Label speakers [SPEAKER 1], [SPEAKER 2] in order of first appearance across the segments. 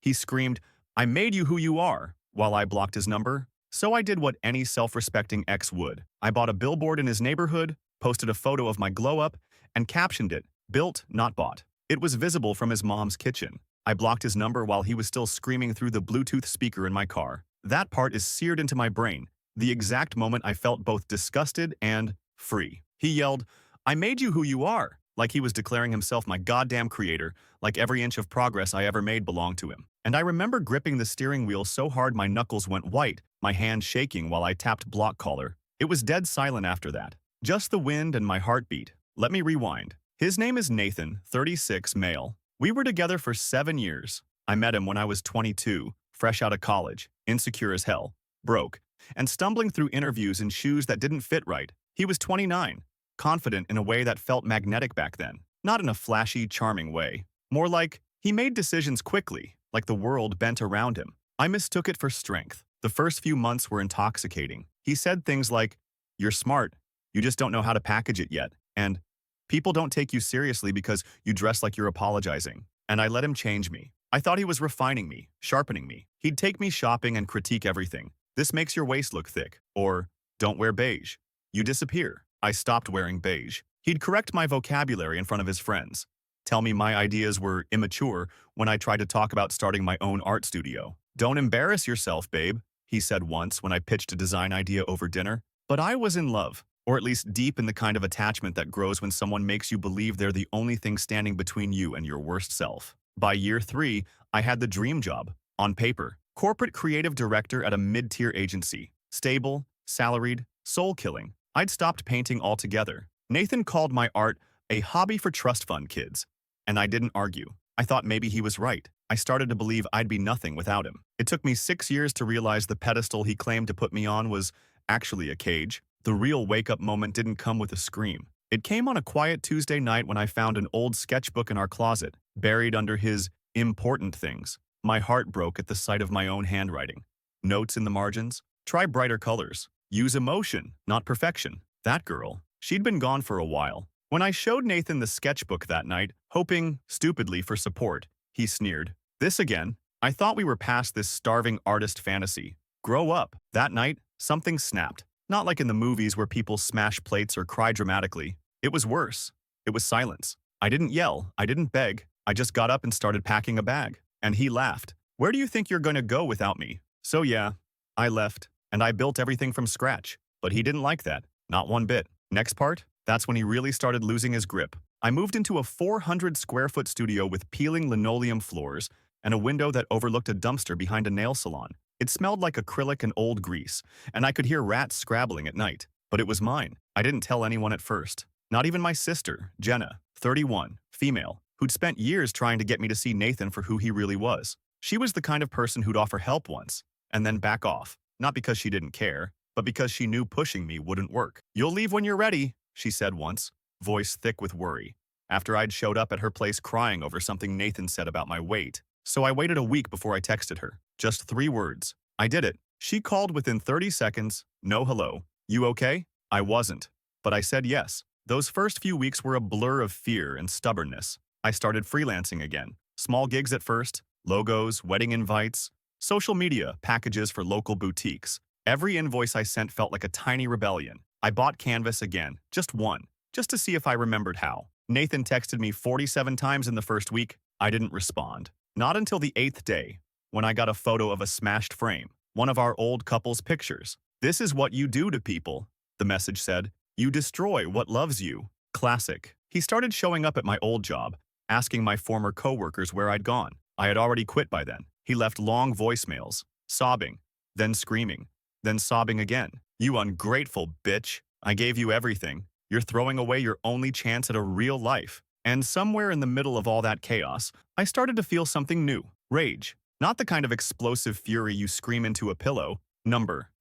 [SPEAKER 1] He screamed, "I made you who you are," while I blocked his number. So I did what any self-respecting ex would. I bought a billboard in his neighborhood, posted a photo of my glow-up, and captioned it, "Built, not bought." It was visible from his mom's kitchen. I blocked his number while he was still screaming through the Bluetooth speaker in my car. That part is seared into my brain, the exact moment I felt both disgusted and free. He yelled, "I made you who you are," like he was declaring himself my goddamn creator, like every inch of progress I ever made belonged to him. And I remember gripping the steering wheel so hard my knuckles went white, my hand shaking while I tapped block collar. It was dead silent after that. Just the wind and my heartbeat. Let me rewind. His name is Nathan, 36, male. We were together for 7 years. I met him when I was 22, fresh out of college, insecure as hell, broke, and stumbling through interviews in shoes that didn't fit right. He was 29, confident in a way that felt magnetic back then. Not in a flashy, charming way. More like, he made decisions quickly, like the world bent around him. I mistook it for strength. The first few months were intoxicating. He said things like, "You're smart, you just don't know how to package it yet," and "People don't take you seriously because you dress like you're apologizing." And I let him change me. I thought he was refining me, sharpening me. He'd take me shopping and critique everything. "This makes your waist look thick," or "Don't wear beige. You disappear." I stopped wearing beige. He'd correct my vocabulary in front of his friends, tell me my ideas were immature when I tried to talk about starting my own art studio. "Don't embarrass yourself, babe," he said once when I pitched a design idea over dinner. But I was in love, or at least deep in the kind of attachment that grows when someone makes you believe they're the only thing standing between you and your worst self. By year 3, I had the dream job. On paper, corporate creative director at a mid-tier agency. Stable, salaried, soul-killing. I'd stopped painting altogether. Nathan called my art a hobby for trust fund kids. And I didn't argue. I thought maybe he was right. I started to believe I'd be nothing without him. It took me 6 years to realize the pedestal he claimed to put me on was actually a cage. The real wake-up moment didn't come with a scream. It came on a quiet Tuesday night when I found an old sketchbook in our closet, buried under his important things. My heart broke at the sight of my own handwriting. Notes in the margins? Try brighter colors. Use emotion, not perfection. That girl, she'd been gone for a while. When I showed Nathan the sketchbook that night, hoping, stupidly, for support, he sneered. "This again? I thought we were past this starving artist fantasy. Grow up." That night, something snapped. Not like in the movies where people smash plates or cry dramatically. It was worse. It was silence. I didn't yell. I didn't beg. I just got up and started packing a bag. And he laughed. "Where do you think you're going to go without me?" So yeah, I left, and I built everything from scratch. But he didn't like that. Not one bit. Next part? That's when he really started losing his grip. I moved into a 400-square-foot studio with peeling linoleum floors and a window that overlooked a dumpster behind a nail salon. It smelled like acrylic and old grease, and I could hear rats scrabbling at night. But it was mine. I didn't tell anyone at first. Not even my sister, Jenna, 31, female, who'd spent years trying to get me to see Nathan for who he really was. She was the kind of person who'd offer help once, and then back off. Not because she didn't care, but because she knew pushing me wouldn't work. "You'll leave when you're ready," she said once, voice thick with worry, after I'd showed up at her place crying over something Nathan said about my weight. So I waited a week before I texted her. Just 3 words. I did it. She called within 30 seconds. "No hello. You okay?" I wasn't. But I said yes. Those first few weeks were a blur of fear and stubbornness. I started freelancing again. Small gigs at first, logos, wedding invites, social media, packages for local boutiques. Every invoice I sent felt like a tiny rebellion. I bought canvas again, just one, just to see if I remembered how. Nathan texted me 47 times in the first week. I didn't respond. Not until the 8th day, when I got a photo of a smashed frame, one of our old couple's pictures. "This is what you do to people," the message said. "You destroy what loves you." Classic. He started showing up at my old job, asking my former coworkers where I'd gone. I had already quit by then. He left long voicemails, sobbing, then screaming, then sobbing again. "You ungrateful bitch. I gave you everything. You're throwing away your only chance at a real life." And somewhere in the middle of all that chaos, I started to feel something new. Rage. Not the kind of explosive fury you scream into a pillow.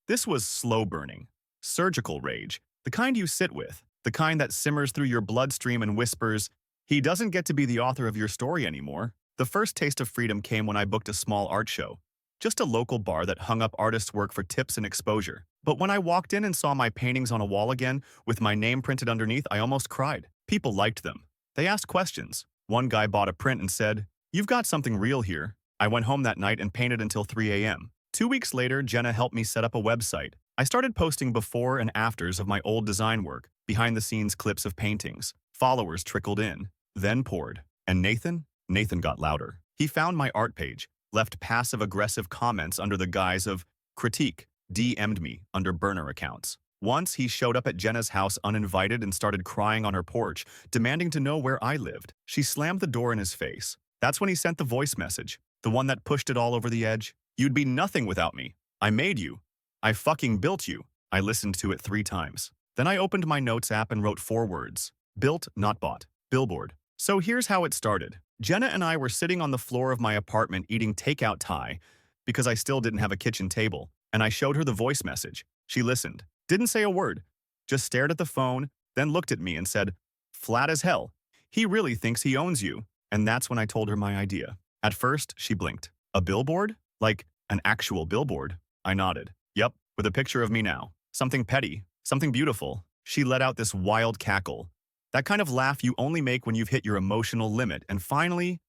[SPEAKER 1] This was slow-burning. Surgical rage. The kind you sit with. The kind that simmers through your bloodstream and whispers, "He doesn't get to be the author of your story anymore." The first taste of freedom came when I booked a small art show. Just a local bar that hung up artists' work for tips and exposure. But when I walked in and saw my paintings on a wall again, with my name printed underneath, I almost cried. People liked them. They asked questions. One guy bought a print and said, "You've got something real here." I went home that night and painted until 3 a.m. 2 weeks later, Jenna helped me set up a website. I started posting before and afters of my old design work, behind-the-scenes clips of paintings. Followers trickled in, then poured. And Nathan? Nathan got louder. He found my art page, left passive-aggressive comments under the guise of critique, DM'd me under burner accounts. Once, he showed up at Jenna's house uninvited and started crying on her porch, demanding to know where I lived. She slammed the door in his face. That's when he sent the voice message, the one that pushed it all over the edge. You'd be nothing without me. I made you. I fucking built you. I listened to it 3 times. Then I opened my notes app and wrote 4 words. Built, not bought. Billboard. So here's how it started. Jenna and I were sitting on the floor of my apartment eating takeout Thai because I still didn't have a kitchen table, and I showed her the voice message. She listened. Didn't say a word, just stared at the phone, then looked at me and said, flat as hell. He really thinks he owns you. And that's when I told her my idea. At first, she blinked. A billboard? Like an actual billboard? I nodded. Yup, with a picture of me now. Something petty, something beautiful. She let out this wild cackle. That kind of laugh you only make when you've hit your emotional limit and finally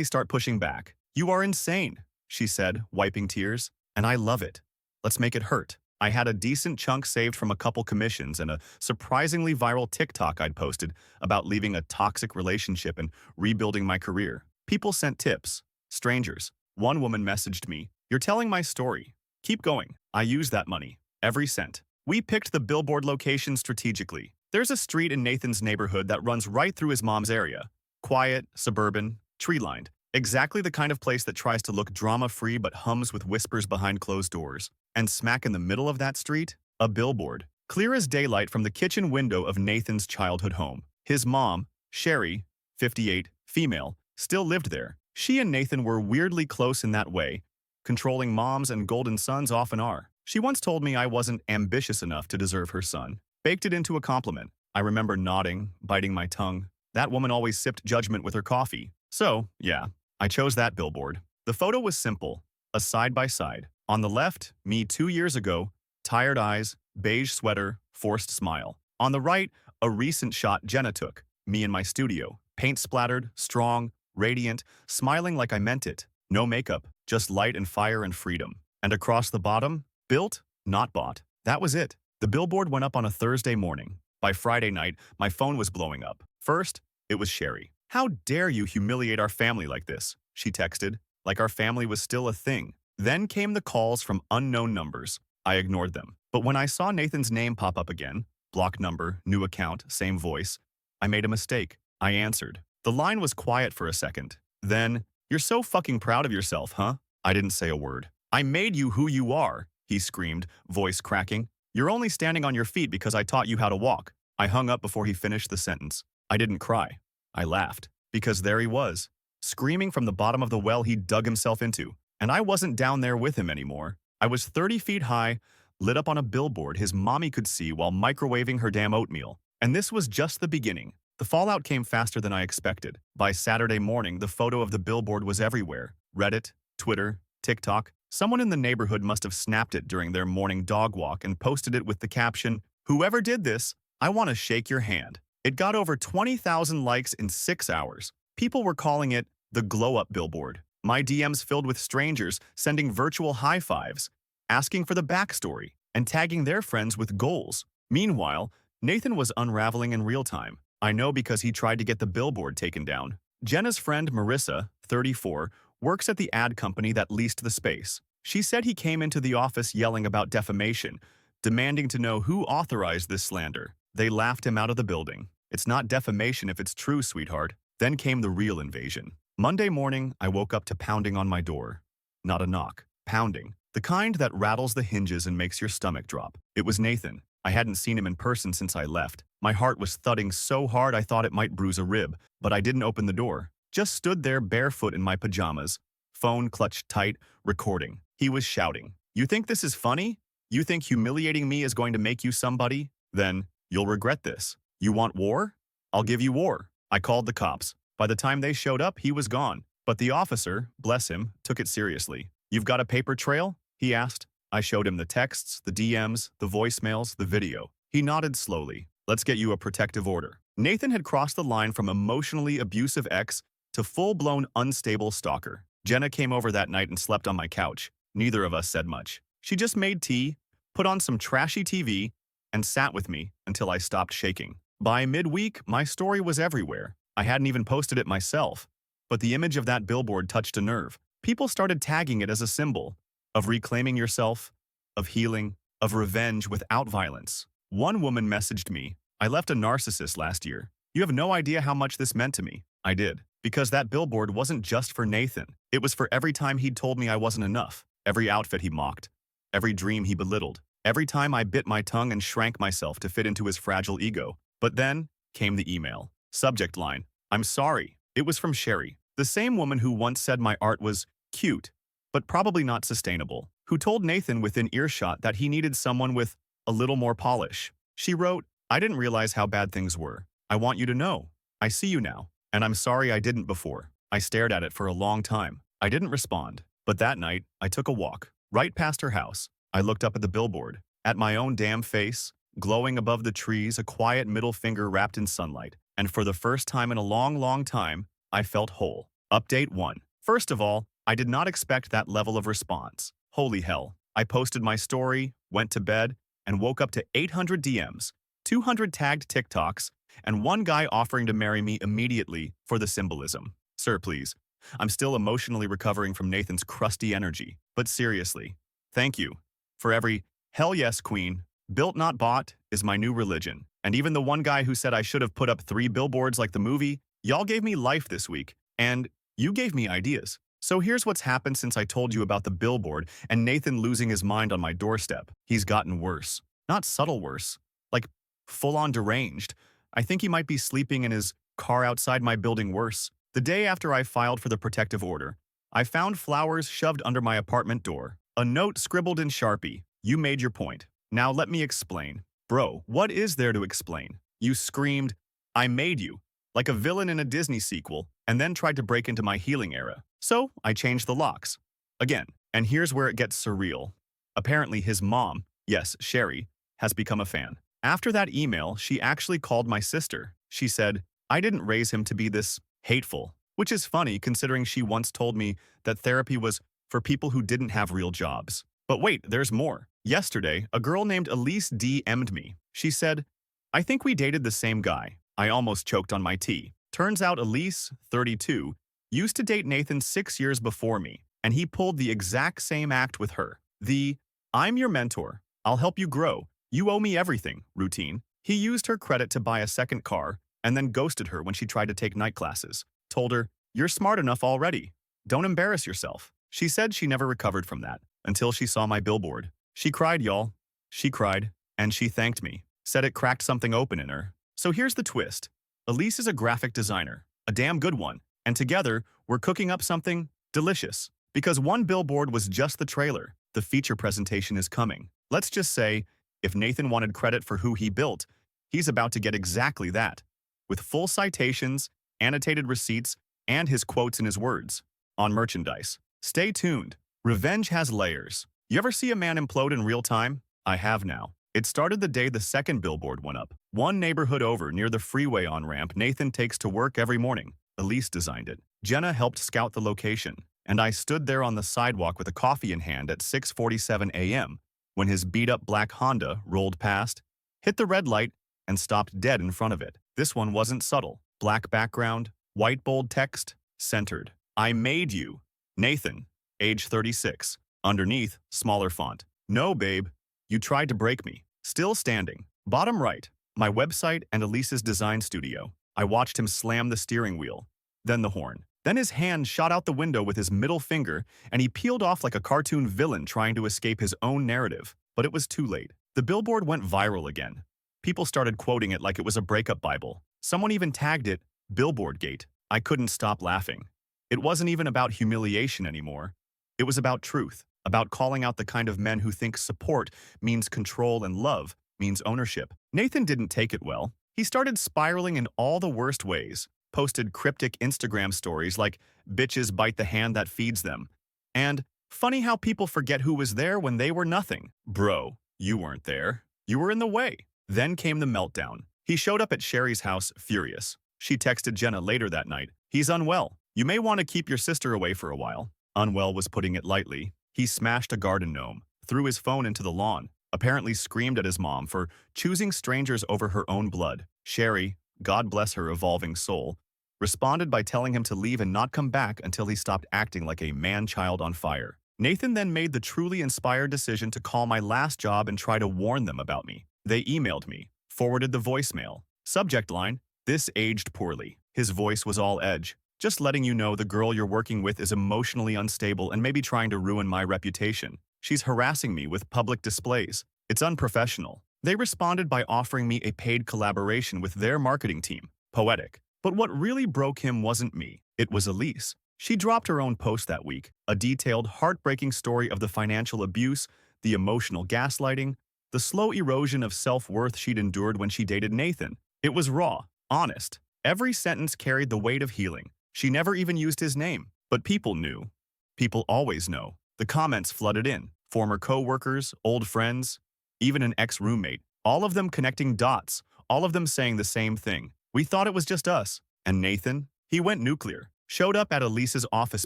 [SPEAKER 1] start pushing back. You are insane, she said, wiping tears. And I love it. Let's make it hurt. I had a decent chunk saved from a couple commissions and a surprisingly viral TikTok I'd posted about leaving a toxic relationship and rebuilding my career. People sent tips. Strangers. One woman messaged me, "You're telling my story. Keep going." I used that money. Every cent. We picked the billboard location strategically. There's a street in Nathan's neighborhood that runs right through his mom's area. Quiet, suburban, tree-lined. Exactly the kind of place that tries to look drama-free but hums with whispers behind closed doors. And smack in the middle of that street, a billboard. Clear as daylight from the kitchen window of Nathan's childhood home. His mom, Sherry, 58, female, still lived there. She and Nathan were weirdly close in that way. Controlling moms and golden sons often are. She once told me I wasn't ambitious enough to deserve her son. Baked it into a compliment. I remember nodding, biting my tongue. That woman always sipped judgment with her coffee. So, yeah, I chose that billboard. The photo was simple, a side-by-side. On the left, me 2 years ago, tired eyes, beige sweater, forced smile. On the right, a recent shot Jenna took, me in my studio, paint splattered, strong, radiant, smiling like I meant it. No makeup, just light and fire and freedom. And across the bottom, built, not bought. That was it. The billboard went up on a Thursday morning. By Friday night, my phone was blowing up. First, it was Sherry. "How dare you humiliate our family like this?" she texted, like our family was still a thing. Then came the calls from unknown numbers. I ignored them. But when I saw Nathan's name pop up again, block number, new account, same voice, I made a mistake. I answered. The line was quiet for a second. Then, "You're so fucking proud of yourself, huh?" I didn't say a word. "I made you who you are," he screamed, voice cracking. "You're only standing on your feet because I taught you how to walk." I hung up before he finished the sentence. I didn't cry. I laughed. Because there he was, screaming from the bottom of the well he dug himself into. And I wasn't down there with him anymore. I was 30 feet high, lit up on a billboard his mommy could see while microwaving her damn oatmeal. And this was just the beginning. The fallout came faster than I expected. By Saturday morning, the photo of the billboard was everywhere. Reddit, Twitter, TikTok. Someone in the neighborhood must have snapped it during their morning dog walk and posted it with the caption, "Whoever did this, I want to shake your hand." It got over 20,000 likes in 6 hours. People were calling it the glow-up billboard. My DMs filled with strangers sending virtual high fives, asking for the backstory, and tagging their friends with goals. Meanwhile, Nathan was unraveling in real time. I know because he tried to get the billboard taken down. Jenna's friend Marissa, 34, works at the ad company that leased the space. She said he came into the office yelling about defamation, demanding to know who authorized this slander. They laughed him out of the building. "It's not defamation if it's true, sweetheart." Then came the real invasion. Monday morning, I woke up to pounding on my door. Not a knock. Pounding. The kind that rattles the hinges and makes your stomach drop. It was Nathan. I hadn't seen him in person since I left. My heart was thudding so hard I thought it might bruise a rib, but I didn't open the door. Just stood there barefoot in my pajamas. Phone clutched tight, recording. He was shouting, "You think this is funny? You think humiliating me is going to make you somebody? Then you'll regret this. You want war? I'll give you war." I called the cops. By the time they showed up, he was gone. But the officer, bless him, took it seriously. "You've got a paper trail?" he asked. I showed him the texts, the DMs, the voicemails, the video. He nodded slowly. "Let's get you a protective order." Nathan had crossed the line from emotionally abusive ex to full-blown unstable stalker. Jenna came over that night and slept on my couch. Neither of us said much. She just made tea, put on some trashy TV, and sat with me until I stopped shaking. By midweek, my story was everywhere. I hadn't even posted it myself. But the image of that billboard touched a nerve. People started tagging it as a symbol of reclaiming yourself, of healing, of revenge without violence. One woman messaged me, "I left a narcissist last year. You have no idea how much this meant to me." I did. Because that billboard wasn't just for Nathan. It was for every time he'd told me I wasn't enough, every outfit he mocked, every dream he belittled, every time I bit my tongue and shrank myself to fit into his fragile ego. But then came the email. Subject line, "I'm sorry." It was from Sherry, the same woman who once said my art was cute, but probably not sustainable, who told Nathan within earshot that he needed someone with a little more polish. She wrote, "I didn't realize how bad things were. I want you to know. I see you now. And I'm sorry I didn't before." I stared at it for a long time. I didn't respond. But that night, I took a walk, right past her house. I looked up at the billboard, at my own damn face, glowing above the trees, a quiet middle finger wrapped in sunlight. And for the first time in a long, long time, I felt whole. Update 1. First of all, I did not expect that level of response. Holy hell. I posted my story, went to bed, and woke up to 800 DMs, 200 tagged TikToks, and one guy offering to marry me immediately for the symbolism. Sir, please. I'm still emotionally recovering from Nathan's crusty energy. But seriously, thank you. For every hell yes, queen, built not bought is my new religion. And even the one guy who said I should have put up 3 billboards like the movie, y'all gave me life this week. And you gave me ideas. So here's what's happened since I told you about the billboard and Nathan losing his mind on my doorstep. He's gotten worse. Not subtle worse. Like full-on deranged. I think he might be sleeping in his car outside my building worse. The day after I filed for the protective order, I found flowers shoved under my apartment door. A note scribbled in Sharpie. "You made your point. Now let me explain." Bro, what is there to explain? You screamed, "I made you," like a villain in a Disney sequel, and then tried to break into my healing era. So I changed the locks. Again, and here's where it gets surreal. Apparently his mom, yes, Sherry, has become a fan. After that email, she actually called my sister. She said, "I didn't raise him to be this hateful," which is funny considering she once told me that therapy was for people who didn't have real jobs. But wait, there's more. Yesterday, a girl named Elise DM'd me. She said, "I think we dated the same guy." I almost choked on my tea. Turns out Elise, 32, used to date Nathan 6 years before me, and he pulled the exact same act with her. The, "I'm your mentor, I'll help you grow, you owe me everything" routine. He used her credit to buy a second car and then ghosted her when she tried to take night classes. Told her, "You're smart enough already. Don't embarrass yourself." She said she never recovered from that until she saw my billboard. She cried, y'all. She cried, and she thanked me. Said it cracked something open in her. So here's the twist. Elise is a graphic designer, a damn good one, and together we're cooking up something delicious. Because one billboard was just the trailer. The feature presentation is coming. Let's just say, if Nathan wanted credit for who he built, he's about to get exactly that. With full citations, annotated receipts, and his quotes in his words. On merchandise. Stay tuned. Revenge has layers. You ever see a man implode in real time? I have now. It started the day the second billboard went up. One neighborhood over near the freeway on-ramp Nathan takes to work every morning. Elise designed it. Jenna helped scout the location. And I stood there on the sidewalk with a coffee in hand at 6:47 a.m. when his beat-up black Honda rolled past, hit the red light, and stopped dead in front of it. This one wasn't subtle. Black background, white bold text, centered. "I made you. Nathan, age 36. Underneath, smaller font. "No, babe. You tried to break me." Still standing. Bottom right, my website and Elise's design studio. I watched him slam the steering wheel. Then the horn. Then his hand shot out the window with his middle finger, and he peeled off like a cartoon villain trying to escape his own narrative. But it was too late. The billboard went viral again. People started quoting it like it was a breakup Bible. Someone even tagged it, "Billboardgate." I couldn't stop laughing. It wasn't even about humiliation anymore. It was about truth, about calling out the kind of men who think support means control and love means ownership. Nathan didn't take it well. He started spiraling in all the worst ways, posted cryptic Instagram stories like "bitches bite the hand that feeds them," and "funny how people forget who was there when they were nothing." Bro, you weren't there. You were in the way. Then came the meltdown. He showed up at Sherry's house, furious. She texted Jenna later that night. "He's unwell. You may want to keep your sister away for a while. Unwell was putting it lightly. He smashed a garden gnome, threw his phone into the lawn, apparently screamed at his mom for choosing strangers over her own blood. Sherry, God bless her evolving soul, responded by telling him to leave and not come back until he stopped acting like a man-child on fire. Nathan then made the truly inspired decision to call my last job and try to warn them about me. They emailed me, forwarded the voicemail. Subject line, "This aged poorly." His voice was all edge. "Just letting you know the girl you're working with is emotionally unstable and maybe trying to ruin my reputation. She's harassing me with public displays. It's unprofessional." They responded by offering me a paid collaboration with their marketing team. Poetic. But what really broke him wasn't me. It was Elise. She dropped her own post that week, a detailed, heartbreaking story of the financial abuse, the emotional gaslighting, the slow erosion of self-worth she'd endured when she dated Nathan. It was raw, honest. Every sentence carried the weight of healing. She never even used his name. But people knew. People always know. The comments flooded in. Former co-workers, old friends, even an ex-roommate. All of them connecting dots. All of them saying the same thing. "We thought it was just us." And Nathan? He went nuclear. Showed up at Elise's office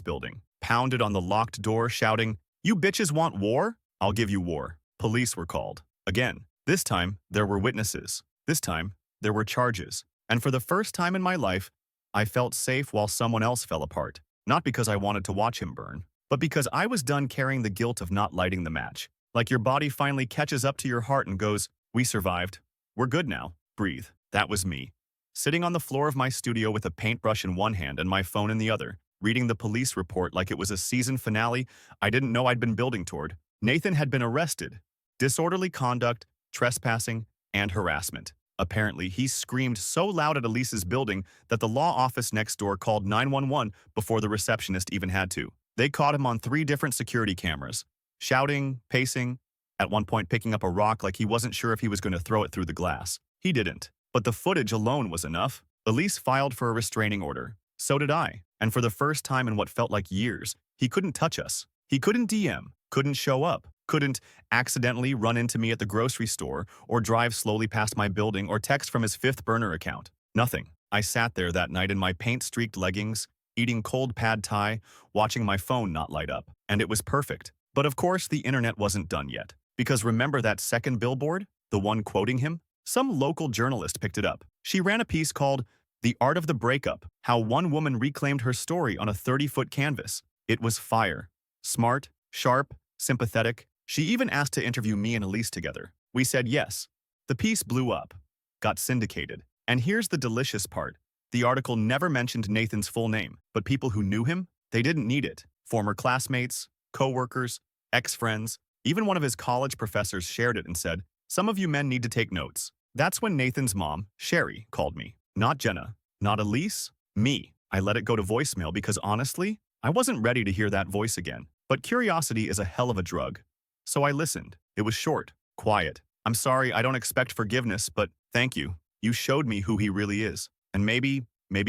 [SPEAKER 1] building. Pounded on the locked door, shouting, "You bitches want war? I'll give you war." Police were called. Again. This time, there were witnesses. This time, there were charges. And for the first time in my life, I felt safe while someone else fell apart. Not because I wanted to watch him burn, but because I was done carrying the guilt of not lighting the match. Like your body finally catches up to your heart and goes, "We survived. We're good now. Breathe." That was me. Sitting on the floor of my studio with a paintbrush in one hand and my phone in the other, reading the police report like it was a season finale I didn't know I'd been building toward. Nathan had been arrested. Disorderly conduct, trespassing, and harassment. Apparently, he screamed so loud at Elise's building that the law office next door called 911 before the receptionist even had to. They caught him on 3 different security cameras, shouting, pacing, at one point picking up a rock like he wasn't sure if he was going to throw it through the glass. He didn't. But the footage alone was enough. Elise filed for a restraining order. So did I. And for the first time in what felt like years, he couldn't touch us. He couldn't DM, couldn't show up, couldn't accidentally run into me at the grocery store or drive slowly past my building or text from his 5th burner account. Nothing. I sat there that night in my paint-streaked leggings, eating cold pad thai, watching my phone not light up. And it was perfect. But of course, the internet wasn't done yet. Because remember that second billboard? The one quoting him? Some local journalist picked it up. She ran a piece called "The Art of the Breakup: How One Woman Reclaimed Her Story on a 30-Foot Canvas." It was fire. Smart, sharp, sympathetic. She even asked to interview me and Elise together. We said yes. The piece blew up. Got syndicated. And here's the delicious part. The article never mentioned Nathan's full name, but people who knew him, they didn't need it. Former classmates, co-workers, ex-friends, even one of his college professors shared it and said, "Some of you men need to take notes." That's when Nathan's mom, Sherry, called me. Not Jenna. Not Elise. Me. I let it go to voicemail because honestly, I wasn't ready to hear that voice again. But curiosity is a hell of a drug. So I listened. It was short, quiet. "I'm sorry, I don't expect forgiveness, but thank you. You showed me who he really is. And maybe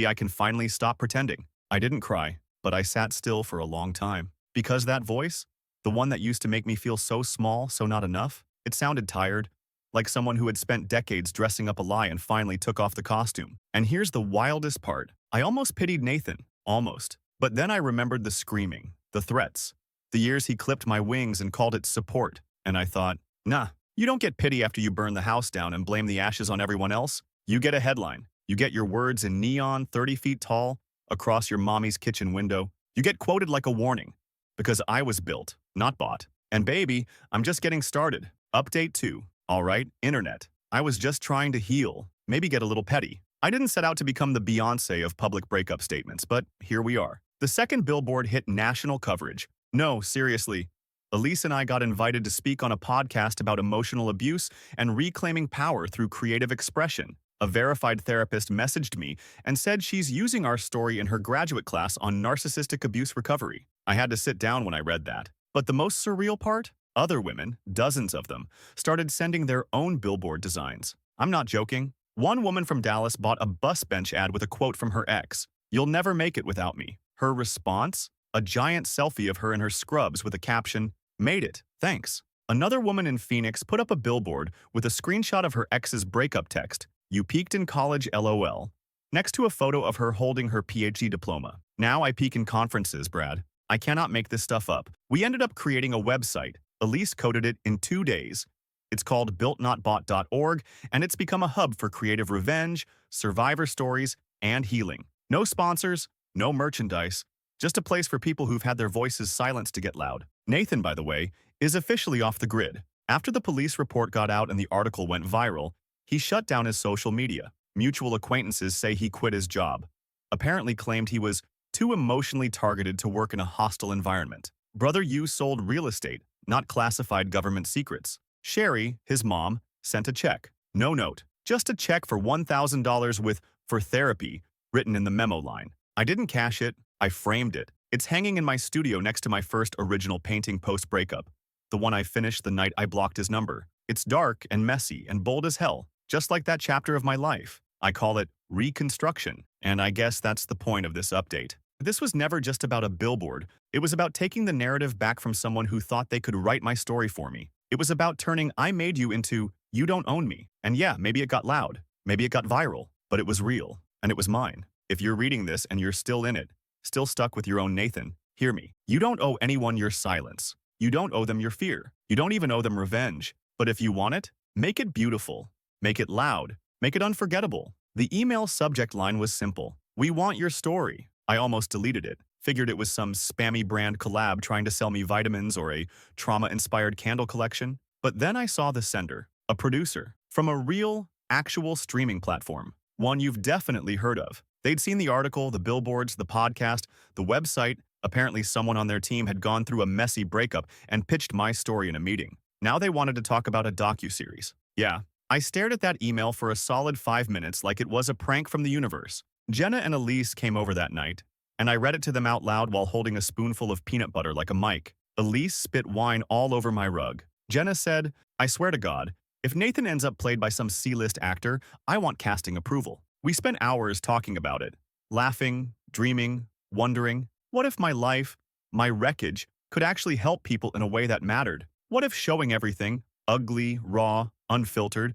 [SPEAKER 1] I can finally stop pretending." I didn't cry, but I sat still for a long time. Because that voice, the one that used to make me feel so small, so not enough, it sounded tired, like someone who had spent decades dressing up a lie and finally took off the costume. And here's the wildest part. I almost pitied Nathan. Almost. But then I remembered the screaming, the threats, the years he clipped my wings and called it support. And I thought, nah, you don't get pity after you burn the house down and blame the ashes on everyone else. You get a headline. You get your words in neon 30 feet tall across your mommy's kitchen window. You get quoted like a warning. Because I was built, not bought. And baby, I'm just getting started. Update 2. All right, internet. I was just trying to heal, maybe get a little petty. I didn't set out to become the Beyoncé of public breakup statements, but here we are. The second billboard hit national coverage. No, seriously. Elise and I got invited to speak on a podcast about emotional abuse and reclaiming power through creative expression. A verified therapist messaged me and said she's using our story in her graduate class on narcissistic abuse recovery. I had to sit down when I read that. But the most surreal part? Other women, dozens of them, started sending their own billboard designs. I'm not joking. One woman from Dallas bought a bus bench ad with a quote from her ex, "You'll never make it without me." Her response? A giant selfie of her in her scrubs with a caption, "Made it, thanks." Another woman in Phoenix put up a billboard with a screenshot of her ex's breakup text, "You peaked in college, LOL," next to a photo of her holding her PhD diploma. Now I peak in conferences, Brad. I cannot make this stuff up. We ended up creating a website. Elise coded it in 2 days. It's called builtnotbought.org, and it's become a hub for creative revenge, survivor stories, and healing. No sponsors, no merchandise, just a place for people who've had their voices silenced to get loud. Nathan, by the way, is officially off the grid. After the police report got out and the article went viral, he shut down his social media. Mutual acquaintances say he quit his job. Apparently claimed he was too emotionally targeted to work in a hostile environment. Brother Yu sold real estate, not classified government secrets. Sherry, his mom, sent a check. No note, just a check for $1,000 with "for therapy" written in the memo line. I didn't cash it, I framed it. It's hanging in my studio next to my first original painting post-breakup, the one I finished the night I blocked his number. It's dark and messy and bold as hell, just like that chapter of my life. I call it reconstruction, and I guess that's the point of this update. This was never just about a billboard. It was about taking the narrative back from someone who thought they could write my story for me. It was about turning "I made you" into "you don't own me." And yeah, maybe it got loud, maybe it got viral, but it was real, and it was mine. If you're reading this and you're still in it, still stuck with your own Nathan, hear me. You don't owe anyone your silence. You don't owe them your fear. You don't even owe them revenge. But if you want it, make it beautiful. Make it loud. Make it unforgettable. The email subject line was simple. "We want your story." I almost deleted it. Figured it was some spammy brand collab trying to sell me vitamins or a trauma-inspired candle collection. But then I saw the sender, a producer, from a real, actual streaming platform. One you've definitely heard of. They'd seen the article, the billboards, the podcast, the website. Apparently someone on their team had gone through a messy breakup and pitched my story in a meeting. Now they wanted to talk about a docuseries. Yeah, I stared at that email for a solid 5 minutes like it was a prank from the universe. Jenna and Elise came over that night, and I read it to them out loud while holding a spoonful of peanut butter like a mic. Elise spit wine all over my rug. Jenna said, "I swear to God, if Nathan ends up played by some C-list actor, I want casting approval." We spent hours talking about it, laughing, dreaming, wondering, what if my life, my wreckage, could actually help people in a way that mattered? What if showing everything, ugly, raw, unfiltered,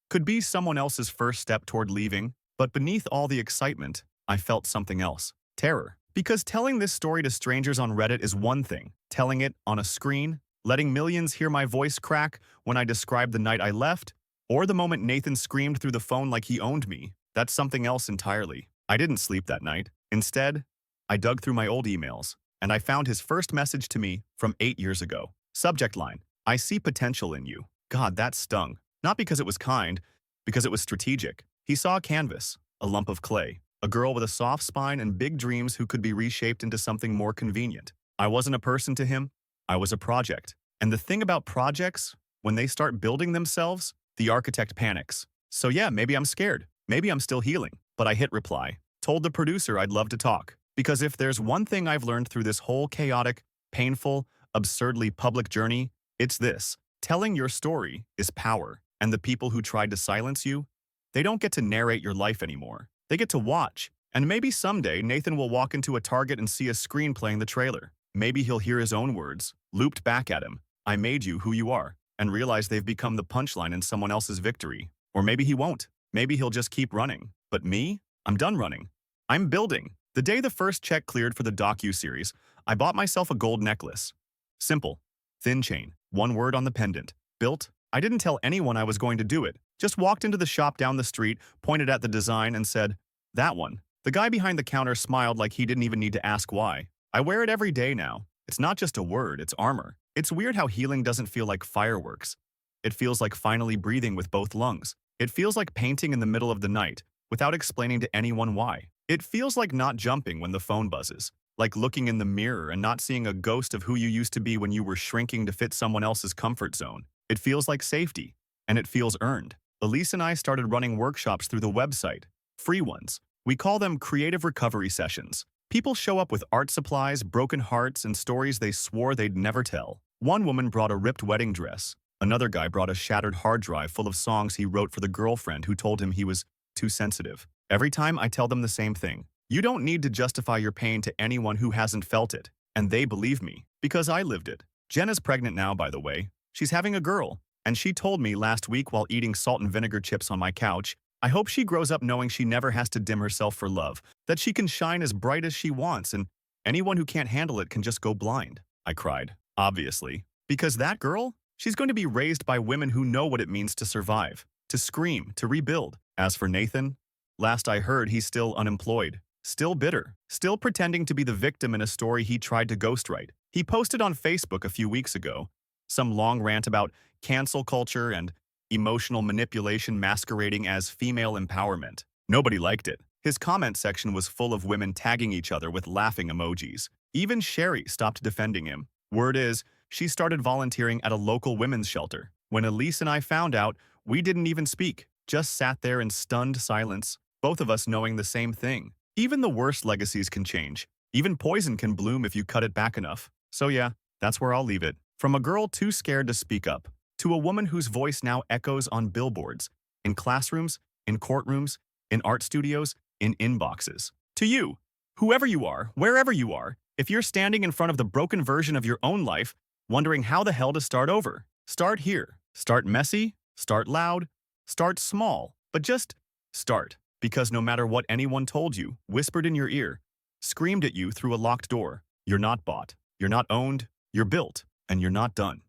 [SPEAKER 1] could be someone else's first step toward leaving? But beneath all the excitement, I felt something else. Terror. Because telling this story to strangers on Reddit is one thing. Telling it on a screen, letting millions hear my voice crack when I described the night I left, or the moment Nathan screamed through the phone like he owned me, that's something else entirely. I didn't sleep that night. Instead, I dug through my old emails, and I found his first message to me from 8 years ago. Subject line, "I see potential in you." God, that stung. Not because it was kind, because it was strategic. He saw a canvas, a lump of clay, a girl with a soft spine and big dreams who could be reshaped into something more convenient. I wasn't a person to him, I was a project. And the thing about projects, when they start building themselves, the architect panics. So yeah, maybe I'm scared. Maybe I'm still healing. But I hit reply. Told the producer I'd love to talk. Because if there's one thing I've learned through this whole chaotic, painful, absurdly public journey, it's this. Telling your story is power. And the people who tried to silence you, they don't get to narrate your life anymore. They get to watch. And maybe someday Nathan will walk into a Target and see a screen playing the trailer. Maybe he'll hear his own words, looped back at him. "I made you who you are," and realize they've become the punchline in someone else's victory. Or maybe he won't. Maybe he'll just keep running. But me? I'm done running. I'm building. The day the first check cleared for the docu-series, I bought myself a gold necklace. Simple. Thin chain. One word on the pendant. Built. I didn't tell anyone I was going to do it. Just walked into the shop down the street, pointed at the design, and said, "That one." The guy behind the counter smiled like he didn't even need to ask why. I wear it every day now. It's not just a word, it's armor. It's weird how healing doesn't feel like fireworks. It feels like finally breathing with both lungs. It feels like painting in the middle of the night, without explaining to anyone why. It feels like not jumping when the phone buzzes. Like looking in the mirror and not seeing a ghost of who you used to be when you were shrinking to fit someone else's comfort zone. It feels like safety, and it feels earned. Elise and I started running workshops through the website. Free ones. We call them creative recovery sessions. People show up with art supplies, broken hearts, and stories they swore they'd never tell. One woman brought a ripped wedding dress. Another guy brought a shattered hard drive full of songs he wrote for the girlfriend who told him he was too sensitive. Every time I tell them the same thing. You don't need to justify your pain to anyone who hasn't felt it. And they believe me, because I lived it. Jenna's pregnant now, by the way. She's having a girl. And she told me last week while eating salt and vinegar chips on my couch, I hope she grows up knowing she never has to dim herself for love, that she can shine as bright as she wants, and anyone who can't handle it can just go blind. I cried, obviously. Because that girl, she's going to be raised by women who know what it means to survive, to scream, to rebuild. As for Nathan, last I heard, he's still unemployed, still bitter, still pretending to be the victim in a story he tried to ghostwrite. He posted on Facebook a few weeks ago some long rant about cancel culture and emotional manipulation masquerading as female empowerment. Nobody liked it. His comment section was full of women tagging each other with laughing emojis. Even Sherry stopped defending him. Word is, she started volunteering at a local women's shelter. When Elise and I found out, we didn't even speak, just sat there in stunned silence, both of us knowing the same thing. Even the worst legacies can change. Even poison can bloom if you cut it back enough. So yeah, that's where I'll leave it. From a girl too scared to speak up, to a woman whose voice now echoes on billboards, in classrooms, in courtrooms, in art studios, in inboxes. To you, whoever you are, wherever you are, if you're standing in front of the broken version of your own life, wondering how the hell to start over, start here. Start messy, start loud, start small, but just start. Because no matter what anyone told you, whispered in your ear, screamed at you through a locked door, you're not bought, you're not owned, you're built, and you're not done.